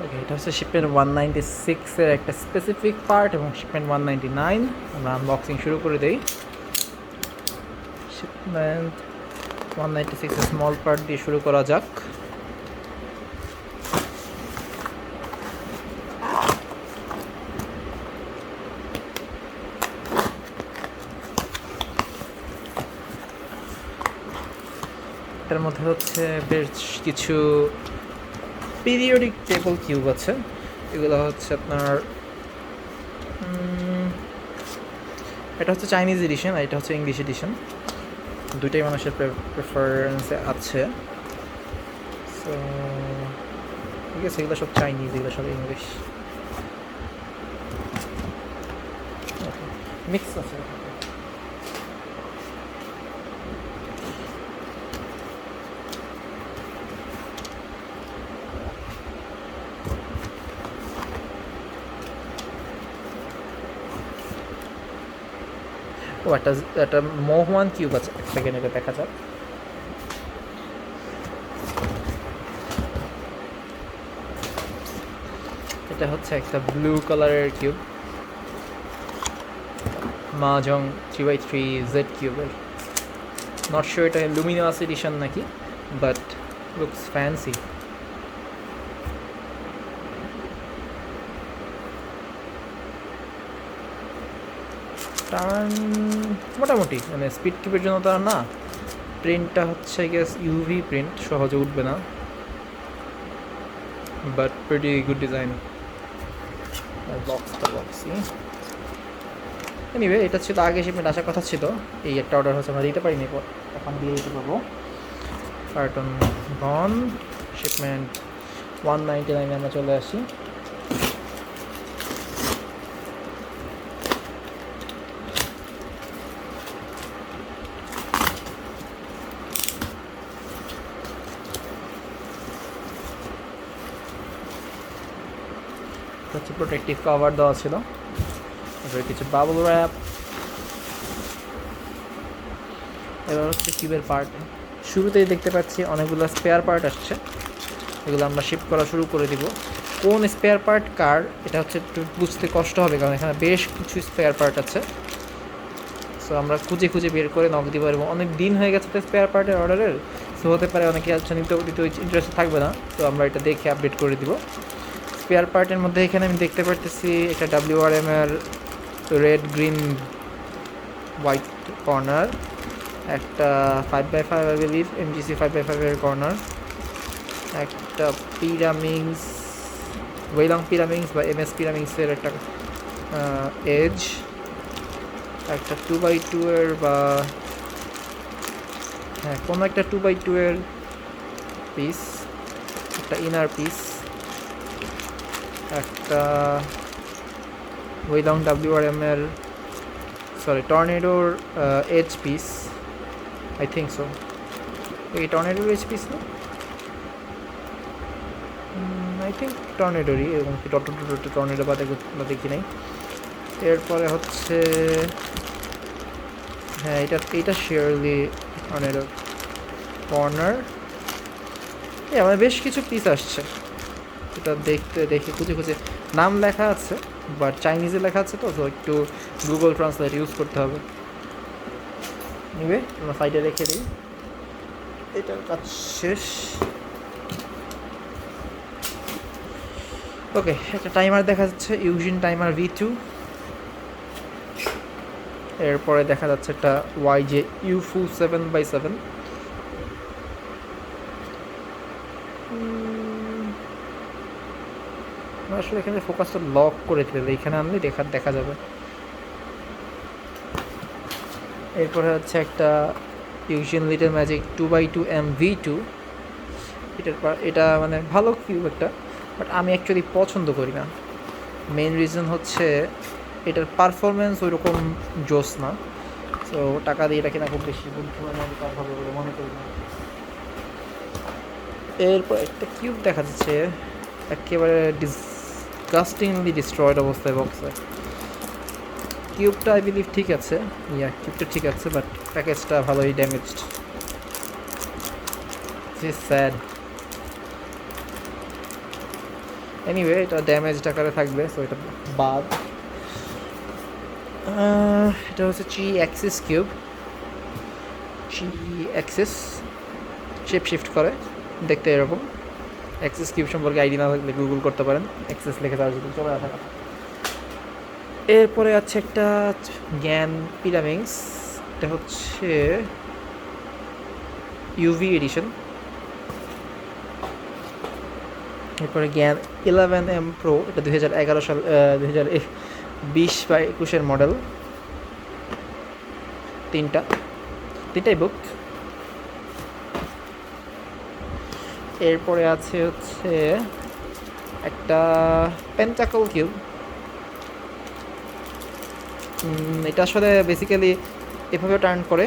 ওকে, এটা হচ্ছে শিপমেন্ট 196 এর একটা স্পেসিফিক পার্ট এবং শিপমেন্ট 199। আমরা আনবক্সিং শুরু করে দেই। শিপমেন্ট 196 এর স্মল পার্ট দিয়ে শুরু করা যাক। এটার মধ্যে হচ্ছে বেশ কিছু পিরিয়ডিক টেবল কিউব আছে। এগুলো হচ্ছে আপনার এটা হচ্ছে চাইনিজ এডিশন আর এটা হচ্ছে ইংলিশ এডিশন, দুইটাই মানুষের প্রেফারেন্সে আছে। সো ঠিক আছে, এগুলো সব চাইনিজ, এগুলো সব ইংলিশ মিক্স আছে। ও একটা মোহমান কিউব আছে, এক সেকেন্ড এটা দেখা যাক। এটা হচ্ছে একটা ব্লু কালারের কিউব, মাজং 3x3 জেড কিউবের। নট শিওর এটা লুমিনাস এডিশন নাকি, বাট লুকস ফ্যান্সি। টার্ন মোটামুটি, মানে স্পিড কিপের জন্য তার না। প্রিন্টটা হচ্ছে গেস ইউভি প্রিন্ট, সহজে উঠবে না, but pretty good design. Boxy anyway, এটা ছিল আগে শিপমেন্ট আসার কথা ছিল। এই একটা অর্ডার হচ্ছে আমরা দিতে পারিনি, এখন দিয়ে দিতে পারবো। কার্টন গন, শিপমেন্ট 199 আমরা চলে আসি। হচ্ছে প্রোটেক্টিভ কভার দেওয়া ছিল, এবার কিছু বাবল র্যাপ। এবার হচ্ছে কিউবের পার্ট। শুরুতেই দেখতে পাচ্ছি অনেকগুলো স্পেয়ার পার্ট আসছে, এগুলো আমরা শিপ করা শুরু করে দিব। কোন স্পেয়ার পার্ট কার এটা হচ্ছে একটু বুঝতে কষ্ট হবে, কারণ এখানে বেশ কিছু স্পেয়ার পার্ট আছে। সো আমরা খুঁজে খুঁজে বের করে নক দিব, এবং অনেক দিন হয়ে গেছে তো স্পেয়ার পার্টের অর্ডারের। সো হতে পারে অনেকে আচ্ছা নিতে ইন্টারেস্ট থাকবে না, তো আমরা এটা দেখে আপডেট করে দিব। স্পেয়ার পার্টের মধ্যে এখানে আমি দেখতে পারতেছি একটা WRM এর রেড গ্রিন হোয়াইট কর্নার, একটা 5x5 I believe MGC 5x5 এর কর্নার, একটা পিরামিংস ওয়েলং পিরামিংস বা MS পিরামিংসের একটা এজ, একটা 2x2 এর বা হ্যাঁ কোনো একটা 2x2 এর পিস, একটা ইনার পিস, একটা ওয়েলং WRM এর টর্নেডোর edge piece, I think so. এই টর্নেডোর এজ পিস না, আই থিঙ্ক টর্নেডোরই, এবং টর্নেডো বা দেখি নাই। এরপরে হচ্ছে হ্যাঁ এটা শিওরলি টর্নেডো কর্নার। আমার বেশ কিছু পিস আসছে, এটা দেখে খুঁজে নাম লেখা আছে, বাট চাইনিজে লেখা আছে, তো একটু গুগল ট্রান্সলেট ইউজ করতে হবে। নিবে আমরা সাইডে রেখে দিই, এটার কাজ শেষ। ওকে, একটা টাইমার দেখা যাচ্ছে, ইউজিন টাইমার V2। এরপরে দেখা যাচ্ছে একটা YJ UFO 7x7। আসলে এখানে ফোকাসটা লক করে দিলে এখানে আনলে দেখা যাবে। এরপরে হচ্ছে একটা Eugene little magic 2x2 MV2। এটা মানে ভালো কিউব একটা, বাট আমি অ্যাকচুয়ালি পছন্দ করি না। মেইন রিজন হচ্ছে এটার পারফরমেন্স ওই রকম জোস না, সো টাকা দিয়ে এটা কিনা খুব বেশি বুদ্ধিমানের হবে বলে মনে করি না। এরপর একটা কিউব দেখা যাচ্ছে একেবারে ডিসগাস্টিংলি ডিস্ট্রয়েড অবস্থায় বক্সে। কিউবটা আই বিলিভ ঠিক আছে, কিউবটা ঠিক আছে, বাট প্যাকেজটা ভালোই damaged. This is sad. Anyway এটা ড্যামেজড আকারে থাকবে, সো এটা বাদ। এটা হচ্ছে জি অ্যাক্সিস কিউব, জি অ্যাক্সিস শেপ শিফট করে দেখতে এরকম। অ্যাক্সিস কিউব সম্পর্কে আইডি না থাকলে গুগল করতে পারেন, অ্যাক্সিস লিখে তার যদি চলে আসে। এরপরে আছে একটা জ্ঞান পিরামিডস, এটা হচ্ছে ইউভি এডিশন। এরপরে জ্ঞান 11M প্রো, এটা 2011 সাল 2020 বা 21-এর মডেল। তিনটাই বুক। এরপরে আছে হচ্ছে একটা পেন্টাকল কিউব। এটা আসলে বেসিক্যালি এভাবে টার্ন করে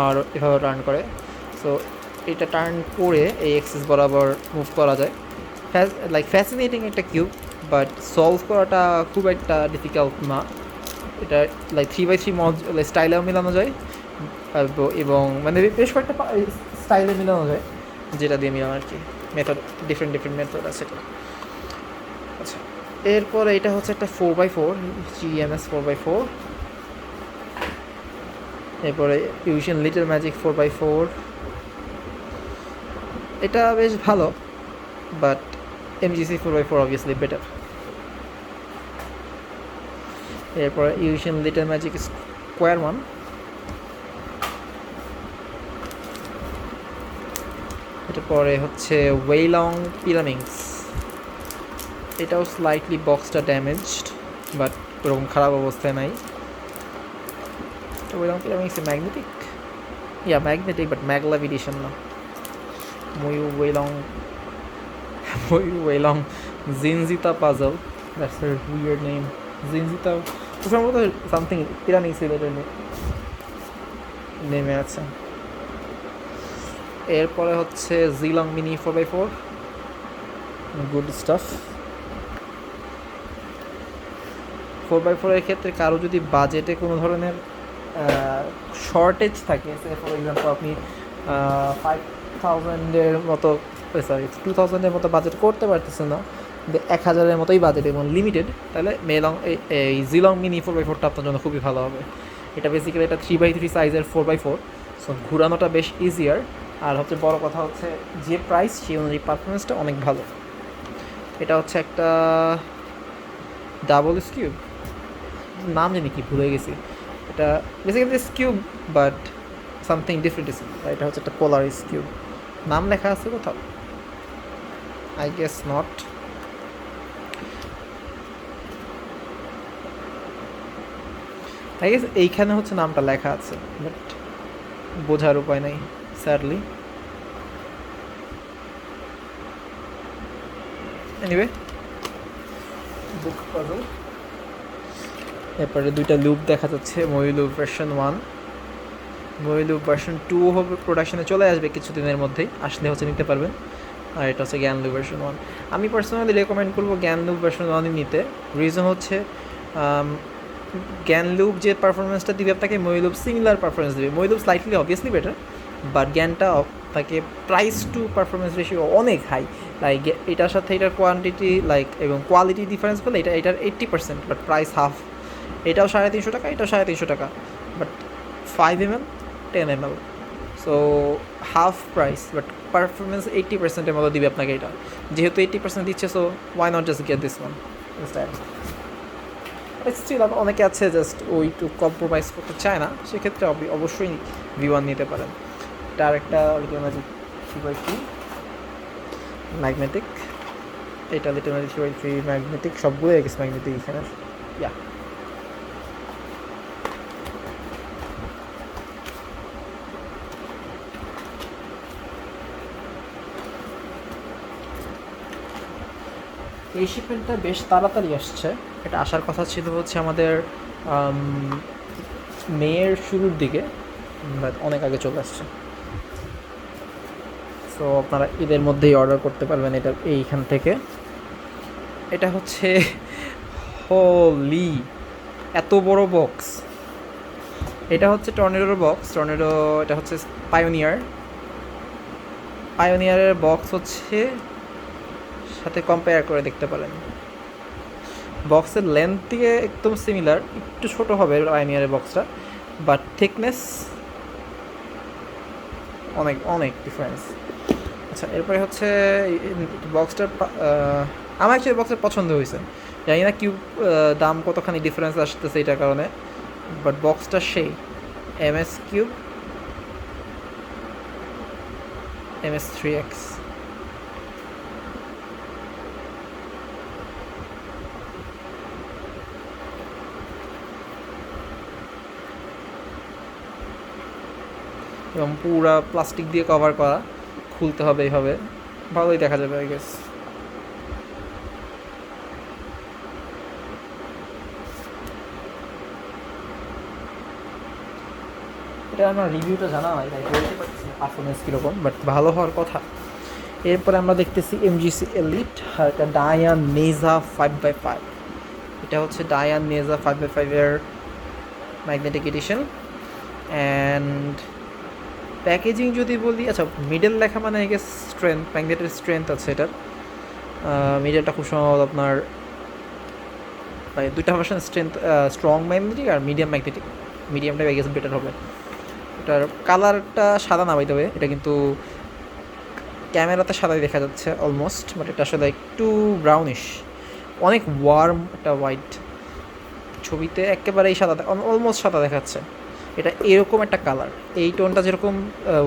আর এভাবে টার্ন করে, সো এটা টার্ন করে এই এক্সিস বরাবর মুভ করা যায়। লাইক ফ্যাসিনেটিং একটা কিউব, বাট সলভ করাটা খুব একটা ডিফিকাল্ট না। এটা লাইক 3x3 স্টাইলেও মেলানো যায়, এবং মানে বেশ কয়েকটা স্টাইলে মেলানো যায়, যেটা দিয়ে মেলানো আর কি। মেথড ডিফারেন্ট মেথড আছে এটা। আচ্ছা, এরপরে এটা হচ্ছে একটা 4x4 GMS 4x4। এরপরে ইউশন লিটল ম্যাজিক 4x4, এটা বেশ ভালো, but MGC 4x4 obviously better. এরপরে ইউশন লিটল ম্যাজিক স্কোয়ার 1। এটার পরে হচ্ছে ওয়েলং পিরামিডস, এটাও স্লাইটলি বক্সটা ড্যামেজড, বাট ওরকম খারাপ অবস্থায় নাই। Weilong pyramids magnetic, magnetic but maglev edition না। ওয়েলং জিনজিতা puzzle, that's a weird name. জিনজিতা সম্ভবত সামথিং পিরামিডস রিলেটেড নেমে আছে। এরপরে হচ্ছে জিলং mini 4x4, good staff. 4x4 এর ক্ষেত্রে কারো যদি বাজেটে কোনো ধরনের শর্টেজ থাকে, ফর এক্সাম্পল আপনি 5000-এর মতো, সরি 2000-এর মতো বাজেট করতে পারতেছেন না, 1000-এর মতোই বাজেট এবং লিমিটেড, তাহলে এই জিলং মিনি 4x4টা আপনার জন্য খুবই ভালো হবে। এটা বেসিক্যালি এটা 3x3 সাইজের 4x4, সো ঘুরানোটা বেশ ইজিয়ার। আর হচ্ছে বড় কথা হচ্ছে যে প্রাইস সেই অনুযায়ী পারফরমেন্সটা অনেক ভালো। এটা হচ্ছে একটা ডাবল স্কিউব, নাম জানি কি ভুলে গেছি। এটা বেসিক্যালি স্কিউব বাট সামথিং ডিফারেন্ট। এটা হচ্ছে একটা পোলার স্কিউব, নাম লেখা আছে কোথাও? I guess not. I guess এইখানে হচ্ছে নামটা লেখা আছে, বাট বোঝার উপায় নাই স্যাডলি। এনিওয়ে, বুক পাজল। এরপরে দুইটা লুপ দেখা যাচ্ছে, ময়ূলুপ ভার্সন 1, ময়ূলুপ ভার্সন 2 হবে প্রোডাকশনে চলে আসবে কিছুদিনের মধ্যেই, আসলে হচ্ছে নিতে পারবেন। আর এটা হচ্ছে জ্ঞান লুপ ভার্সন 1। আমি পার্সোনালি রেকমেন্ড করবো জ্ঞান লুপ ভার্সন 1 নিতে। রিজন হচ্ছে জ্ঞান লুপ যে পারফরমেন্সটা দিবে আপনাকে, ময়ূলুপ সিমিলার পারফরমেন্স দেবে। ময়ূলুপ স্লাইটলি অবভিয়াসলি বেটার, বাট জ্ঞানটা তাকে প্রাইস টু পারফরমেন্স রেশিও অনেক হাই। লাইক এটার সাথে এটার কোয়ান্টিটি লাইক এবং কোয়ালিটি ডিফারেন্স বলে এটার 80%, বাট প্রাইস হাফ। এটাও 350 টাকা, এটাও 350 টাকা, but 5mm 10mm, so half price, but performance 80%-এর মতো দিবে আপনাকে। এটা যেহেতু 80% দিচ্ছে, so why not just get this one instant. Still অনেকে আছে জাস্ট ওইটু কম্প্রোমাইজ করতে চায় না, সেক্ষেত্রে অবশ্যই V1 নিতে পারেন। এটা আরেকটা লিটল ম্যাজিক 3x3 ম্যাগনেটিক, এটা লিটল ম্যাজিক 3x3 ম্যাগনেটিক, সবগুলো এক্স ম্যাগনেটিক এখানে। এই শিপমেন্টটা বেশ তাড়াতাড়ি আসছে। এটা আসার কথা ছিল হচ্ছে আমাদের মেয়ের শুরুর দিকে, বাট অনেক আগে চলে আসছে। সো আপনারা ঈদের মধ্যেই অর্ডার করতে পারবেন এটা এইখান থেকে। এটা হচ্ছে হোলি এত বড় বক্স। এটা হচ্ছে টর্নেডোর বক্স। টর্নেডো এটা হচ্ছে পায়োনিয়ারের বক্স হচ্ছে সাথে কম্পেয়ার করে দেখতে পারেন। বক্সের লেন্থ দিয়ে একদম সিমিলার, একটু ছোট হবে পায়োনিয়ারের বক্সটা, বাট থিকনেস অনেক অনেক ডিফারেন্স। আচ্ছা, এরপরে হচ্ছে বক্সটার আমার অ্যাকচুয়ালি বক্সের পছন্দ হয়েছে, জানি না কিউব দাম কতখানি ডিফারেন্স আসতেছে এটার কারণে, বাট বক্সটা সেই MS কিউব MS3X। এবং পুরা প্লাস্টিক দিয়ে কভার করা, খুলতে হবে এইভাবে, ভালোই দেখা যাবে আই গেস। এটা আমার রিভিউটা জানা হয়, তাই বলতে পারছি পারফরমেন্স কীরকম, বাট ভালো হওয়ার কথা। এরপরে আমরা দেখতেছি MGC এলিট আর একটা ডায়ান নেজা 5x5। এটা হচ্ছে ডায়ান নেজা 5x5 এর ম্যাগনেটিক এডিশন। অ্যান্ড প্যাকেজিং যদি বলি, আচ্ছা মিডল লেখা মানে আই গেস স্ট্রেংথ, ম্যাগনেটের স্ট্রেংথ আছে এটার। মিডলটা খুব সম্ভবত আপনার দুইটা ভার্সন, স্ট্রেংথ স্ট্রং ম্যাগনেটিক আর মিডিয়াম ম্যাগনেটিক। মিডিয়ামটা আই গেস বেটার হবে। এটার কালারটা সাদা না বাইতে হবে, এটা কিন্তু ক্যামেরাতে সাদাই দেখা যাচ্ছে অলমোস্ট, বাট এটা আসলে একটু ব্রাউনিশ, অনেক ওয়ার্ম একটা হোয়াইট, ছবিতে একেবারেই সাদা, অলমোস্ট সাদা দেখাচ্ছে। এটা এরকম একটা কালার, এই টোনটা যেরকম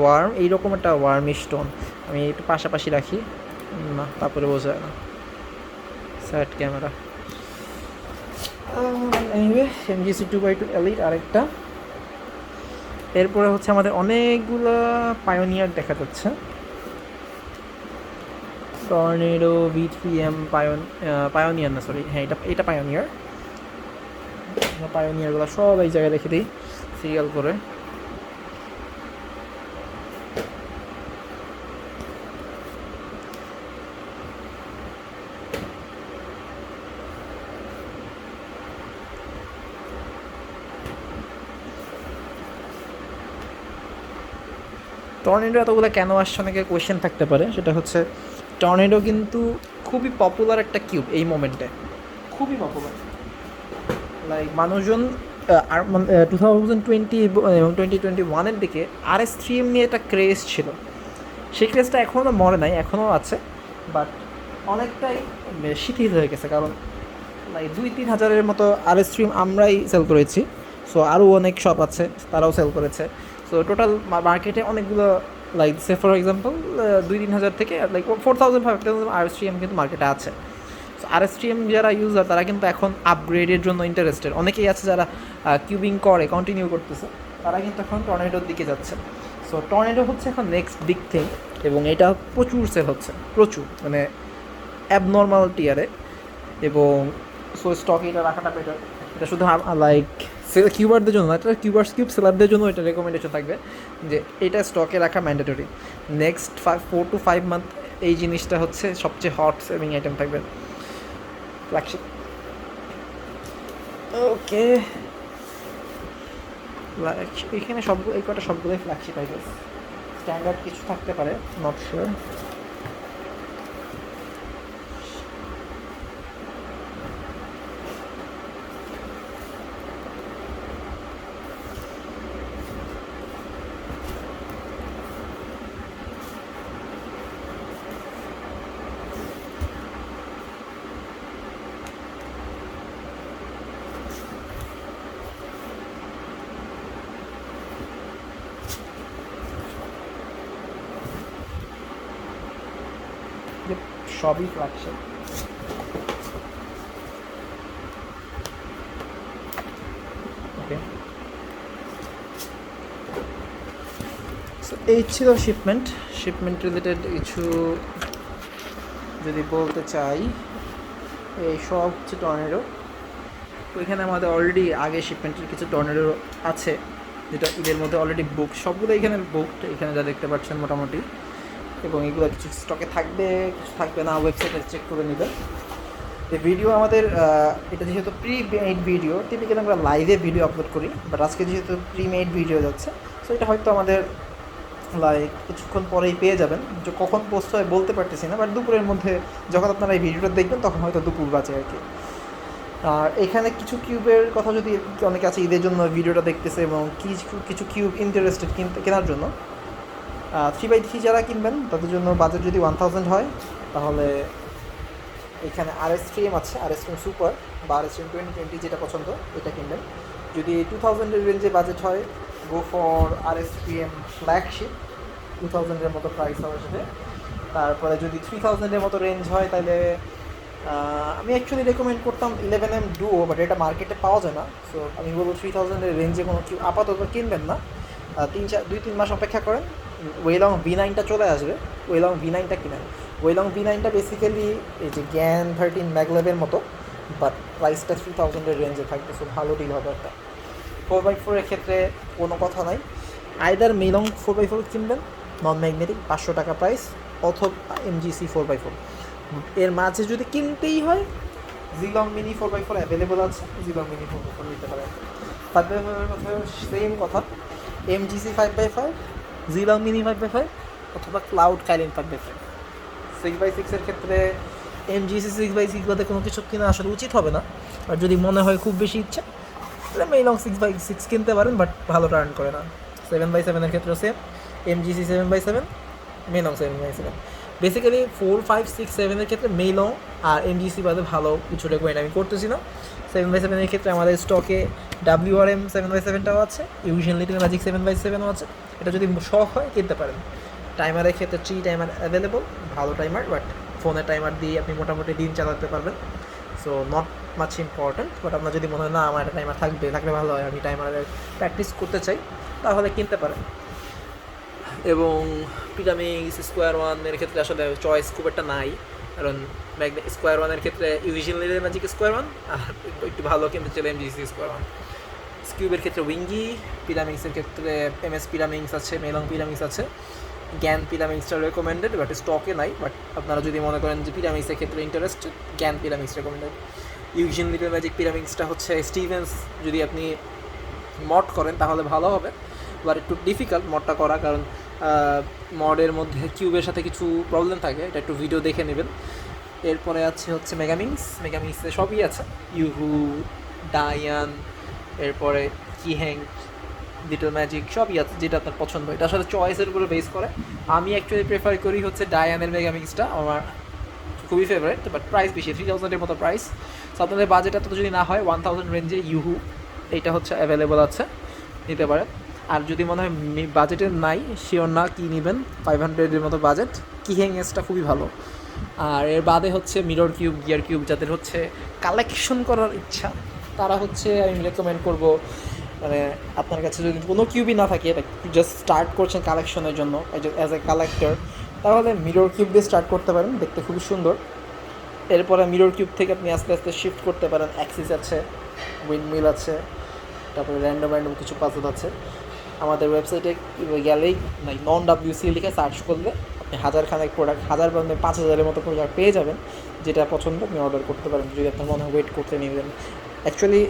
ওয়ার্ম, এইরকম একটা ওয়ার্মিশ টোন। আমি একটু পাশাপাশি রাখি, না তারপরে বোঝা যায় না, স্যাট camera. Anyway MGC 2x2 elite আরেকটা। এরপরে হচ্ছে আমাদের অনেকগুলো পায়োনিয়ার দেখা যাচ্ছে, টর্নেডো, V3M, পায়োনিয়ার না সরি, হ্যাঁ এটা পায়োনিয়ার। পায়োনিয়ারগুলো সব এই জায়গায় রেখে দিই সিরিয়াল করে। টর্নেডো এতগুলো কেন আসছে অনেকে কোয়েশ্চেন থাকতে পারে, সেটা হচ্ছে টর্নেডো কিন্তু খুবই পপুলার একটা কিউব এই মোমেন্টে, খুবই পপুলার। লাইক মানুষজন 2020 এবং 2021-এর দিকে RS3M নিয়ে একটা ক্রেজ ছিল, সেই ক্রেজটা এখনও মরে নাই, এখনও আছে, বাট অনেকটাই শিথিল হয়ে গেছে, কারণ লাইক 2-3 হাজারের মতো RS3M আমরাই সেল করেছি। সো আরও অনেক শপ আছে, তারাও সেল করেছে। সো টোটাল মার্কেটে অনেকগুলো লাইক সে ফর এক্সাম্পল 2-3 হাজার থেকে লাইক 4,000-5,000 RS3M কিন্তু মার্কেটে আছে। সো RS3M যারা ইউজার তারা কিন্তু এখন আপগ্রেডের জন্য ইন্টারেস্টেড, অনেকেই আছে যারা কিউবিং করে কন্টিনিউ করতেছে, তারা কিন্তু এখন টর্নেডোর দিকে যাচ্ছে। সো টর্নেডো হচ্ছে এখন নেক্সট বিগ থিং, এবং এটা প্রচুর সেল হচ্ছে, প্রচুর, মানে অ্যাবনর্মাল টিয়ারে। এবং সো স্টকে এটা রাখাটা বেটার। এটা শুধু লাইক কিউবারদের জন্য না, এটা কিউব সেলারদের জন্য এটা রেকমেন্ডেশন থাকবে যে এটা স্টকে রাখা ম্যান্ডেটরি। নেক্সট 4 to 5 মান্থ এই জিনিসটা হচ্ছে সবচেয়ে হট সেলিং আইটেম থাকবে, ফ্ল্যাগশিপ। ওকে, এখানে সবগুলো, এই কটা সবগুলোই ফ্ল্যাগশিপ আইটেম। স্ট্যান্ডার্ড কিছু থাকতে পারে, নট শিওর। সবই ফ্ল্যাগশিপ। ওকে, এই ছিল শিপমেন্ট রিলেটেড কিছু যদি বলতে চাই। এই সব হচ্ছে টর্নেডো। তো এখানে আমাদের অলরেডি আগে শিপমেন্টের কিছু টর্নেডো আছে, যেটা ঈদের মধ্যে অলরেডি বুক, সবগুলো এখানে বুকড, এখানে যা দেখতে পাচ্ছেন মোটামুটি। এবং এগুলো কিছু স্টকে থাকবে, কিছু থাকবে না, ওয়েবসাইটে চেক করে নেবেন। এই ভিডিও আমাদের এটা যেহেতু প্রি মেড ভিডিও, টিপিক্যালি আমরা লাইভে ভিডিও আপলোড করি, বাট আজকে যেহেতু প্রি মেড ভিডিও যাচ্ছে, সো এটা হয়তো আমাদের লাইক কিছুক্ষণ পরেই পেয়ে যাবেন, যে কখন পোস্ট হয় বলতে পারতেছি না, বাট দুপুরের মধ্যে যখন আপনারা এই ভিডিওটা দেখবেন তখন হয়তো দুপুর বাজে আর কি। আর এখানে কিছু কিউবের কথা যদি অনেকে আছে ঈদের জন্য ভিডিওটা দেখতেছে এবং কিছু কিছু কিউব ইন্টারেস্টেড কেনার জন্য, 3x3 যারা কিনবেন তাদের জন্য বাজেট যদি 1000 হয় তাহলে এখানে RS3M আছে, RS3M সুপার বা RS3M 2020 যেটা পছন্দ এটা কিনবেন। যদি 2000-এর রেঞ্জে বাজেট হয়, গো ফর RS3M ফ্ল্যাগশিপ, 2000-এর মতো প্রাইস হবে সেটা। তারপরে যদি 3000-এর মতো রেঞ্জ হয় তাহলে আমি অ্যাকচুয়ালি রেকমেন্ড করতাম 11M ডুও, বাট এটা মার্কেটে পাওয়া যায় না। সো আমি বলবো 3000-এর রেঞ্জে কোনো কেউ আপাতত কিনবেন না, 2-3 মাস অপেক্ষা করেন, ওয়েলং V9টা চলে আসবে, ওয়েলং V9টা কিনেন। ওয়েলং V9টা বেসিক্যালি এই যে জ্ঞান 13 ম্যাগলেভের মতো, বাট প্রাইসটা 3000-এর রেঞ্জে থাকবে, সো ভালো ডিল হবে একটা। 4x4-এর ক্ষেত্রে কোনো কথা নাই, আইদার মেলং 4x4 কিনবেন নন ম্যাগনেটিক 500 টাকা প্রাইস, অথবা MGC 4x4। এর মাঝে যদি কিনতেই হয় জিলং মিনি 4x4 অ্যাভেলেবল আছে, জিলং মিনি 4x4 নিতে পারেন। 5x5-এর কথা সেম কথা, MGC 5x5, জিলং মিনি 5x5 অথবা ক্লাউড কাইলিন 5x5। 6x6-এর ক্ষেত্রে MGC 6x6 বাদে কোনো কিছু কিনা আসলে উচিত হবে না, আর যদি মনে হয় খুব বেশি ইচ্ছা তাহলে মেলং 6x6 কিনতে পারেন, বাট ভালো টার্ন করে না। 7x7-এর ক্ষেত্রেও same, MGC 7x7, মেলং 7x7। Basically 4, 5, 6, 7-এর ক্ষেত্রে মেলং আর MGC বাদে ভালো কিছু রেকমেন্ড আমি করতেছি না। 7x7-এর ক্ষেত্রে আমাদের স্টকে WRM 7x7টাও আছে, ইউশন লিটল ম্যাজিক 7x7ও আছে, এটা যদি শখ হয় কিনতে পারেন। টাইমারের ক্ষেত্রে 3 টাইমার অ্যাভেলেবল, ভালো টাইমার, বাট ফোনের টাইমার দিয়ে আপনি মোটামুটি দিন চালাতে পারবেন, so not much important. But আপনার যদি মনে হয় না আমার একটা টাইমার থাকলে ভালো হয়, আমি টাইমারের প্র্যাকটিস করতে চাই, তাহলে কিনতে পারেন। এবং পিরামিক্স স্কোয়ার ওয়ানের ক্ষেত্রে আসলে চয়েস খুব একটা নাই, কারণ স্কোয়ার ওয়ানের ক্ষেত্রে ইউজুয়ালি ম্যাজিক স্কোয়ার ওয়ান, আর একটু ভালো কিনতে চাইলে MGC স্কোয়ার ওয়ান। কিউবের ক্ষেত্রে উইঙ্গি, পিরামিক্সের ক্ষেত্রে MS পিরামিক্স আছে, মেলং পিরামিক্স আছে, জ্ঞান পিরামিক্সটা রেকমেন্ডেড, বাট স্টকে নাই। বাট আপনারা যদি মনে করেন যে পিরামিক্সের ক্ষেত্রে ইন্টারেস্টেড, জ্ঞান পিরামিক্স রেকমেন্ডেড। ইউজিন লিটল ম্যাজিক পিরামিক্সটা হচ্ছে স্টিভেন্স, যদি আপনি মড করেন তাহলে ভালো হবে, বাট একটু ডিফিকাল্ট মডটা করা, কারণ মডের মধ্যে কিউবের সাথে কিছু প্রবলেম থাকে, এটা একটু ভিডিও দেখে নেবেন। এরপরে আছে হচ্ছে মেগামিক্সে সবই আছে, ইউহু, ডায়ান, এরপরে কিহ্যাং, লিটল ম্যাজিক সবই আছে, যেটা আপনার পছন্দ। এটা আসলে চয়েসের উপরে বেস করে। আমি অ্যাকচুয়ালি প্রেফার করি হচ্ছে ডায়ানের মেগামিক্সটা, আমার খুবই ফেভারিট, বাট প্রাইস বেশি, 3000-এর মতো প্রাইস। সো আপনাদের বাজেট এত যদি না হয় 1000 রেঞ্জে ইউহু এইটা হচ্ছে অ্যাভেলেবল আছে, নিতে পারেন। আর যদি মনে হয় বাজেটের নাই, শিওর না কী নেবেন, 500-এর মতো বাজেট, কিহ্যাং এসটা খুবই ভালো। আর এর বাদে হচ্ছে মিরর কিউব, গিয়ার কিউব, যাদের হচ্ছে কালেকশন করার ইচ্ছা তারা হচ্ছে আমি রেকমেন্ড করব, মানে আপনার কাছে যদি কোনো কিউবই না থাকে, জাস্ট স্টার্ট করছেন কালেকশনের জন্য অ্যাজ এ কালেক্টর, তাহলে মিরর কিউব দিয়ে স্টার্ট করতে পারেন, দেখতে খুবই সুন্দর। এরপরে মিরর কিউব থেকে আপনি আস্তে আস্তে শিফট করতে পারেন, অ্যাক্সিস আছে, উইন্ডমিল আছে, তারপরে র্যান্ডম কিছু পাজল আছে। আমাদের ওয়েবসাইটে গেলেই নন WC লিখে সার্চ করলে আপনি হাজারখানেক প্রোডাক্ট, 5,000-এর মতো প্রোডাক্ট পেয়ে যাবেন, যেটা পছন্দ আপনি অর্ডার করতে পারেন যদি আপনার মনে হয় ওয়েট করতে নেবেন। অ্যাকচুয়ালি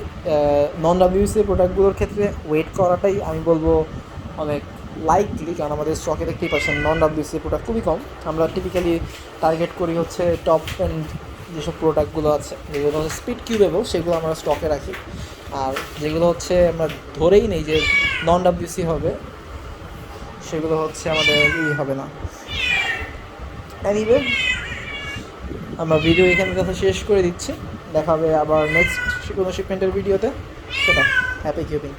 নন WC প্রোডাক্টগুলোর ক্ষেত্রে ওয়েট করাটাই আমি বলবো অনেক লাইকলি, কারণ আমাদের স্টকে দেখতেই পাচ্ছেন নন WC প্রোডাক্ট খুবই কম। আমরা টিপিক্যালি টার্গেট করি হচ্ছে টপ এন্ড যেসব প্রোডাক্টগুলো আছে, যেগুলো হচ্ছে স্পিড কিউবেবল, সেগুলো আমরা স্টকে রাখি। আর যেগুলো হচ্ছে আমরা ধরেই নেই যে নন WC হবে, সেগুলো হচ্ছে আমাদের হবে না। এনিওয়ে, আমরা ভিডিও এখানে কথা শেষ করে দিচ্ছি, দেখা হবে আবার নেক্সট কোনো শিপমেন্টের ভিডিওতে। সেটা হ্যাপি কিউবিং।